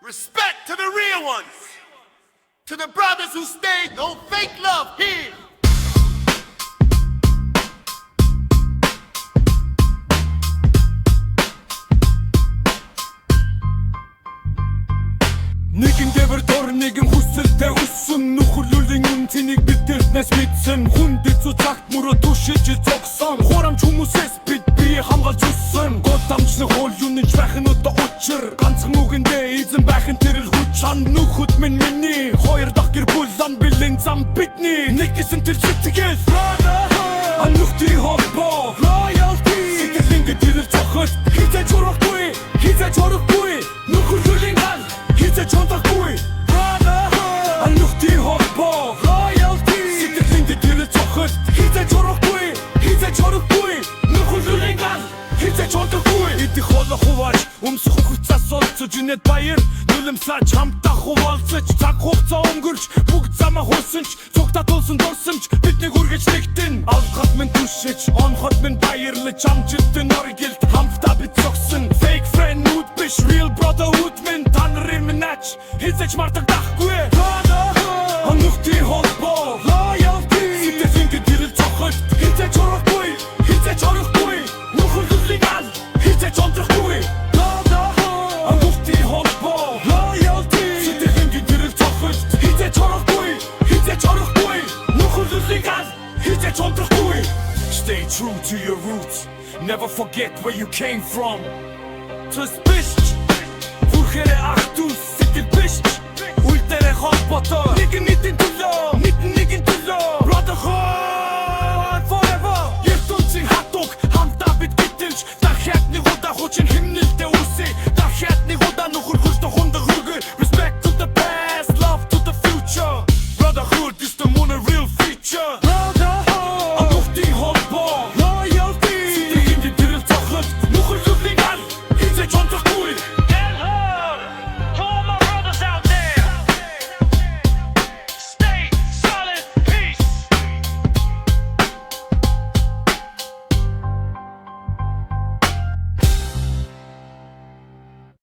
Respect to the real ones. To the brothers who stay, no fake love here. Нэгэн дэвэр дор нэгэн хүсэлтэй өссөн нөхөрлөлийн үнцнийг бидэртнээс мэдсэн хүндэт цуцагт мөрөө түшиж зогсон хурамч хүмүүсээс бид бие хамгаалж өссөн годамжны хоол юуны байхын одоо учир ганцхан үгэндээ эзэн байхын тэрэл хүчан нөхөд миний хоёр дахь гэр бүл ам бэлэн зам бидний нэг гэсэн тэр сэтгэл анухти холбоо loyalty сэтгэлингэ тэрэл цохол хизээ чурахгүй хизээ чурахгүй нөхөрлөлийн гал хизээ чонтахгүй анухти холбоо loyalty сэтгэлингэ тэрэл цохол хизээ чурахгүй хизээ чурахгүй нөхөрлөлийн гал хизээ чонтахгүй идэх хоолой хувааж өмсөх хугацаас олцож үнэт баяр нулимсаач хамтаа хуваалцаж цаг хугацаа өнгөрч бүгд замаа хулсанч цугтаа тулсан дурсамж бидний хүргэж нэгтэн алхад минь түшиж онхот минь баярлаж амжилтын оргилд хамтаа бид зогсон fake friend нүд биш real brotherhood минь та нарын минач хизэж мартагдахгүй анухти холбоо loyalty сэтгэлингэ тэрэл цохол хизэж чурахгүй хизэж чурахгүй нөхөрлөлийн гал хизэж чонтахгүй анухти холбоо loyalty сэтгэлингэ тэрэл цохол хизэж чурахгүй хизэж чурахгүй нөхөрлөлийн гал хизэж чонтахгүй Stay true to your roots never forget where you came from Just bitch Хүрхээрээ ах дүүс сэтгэл биш Үлдээрээ холбоотой Нэгэн төлөө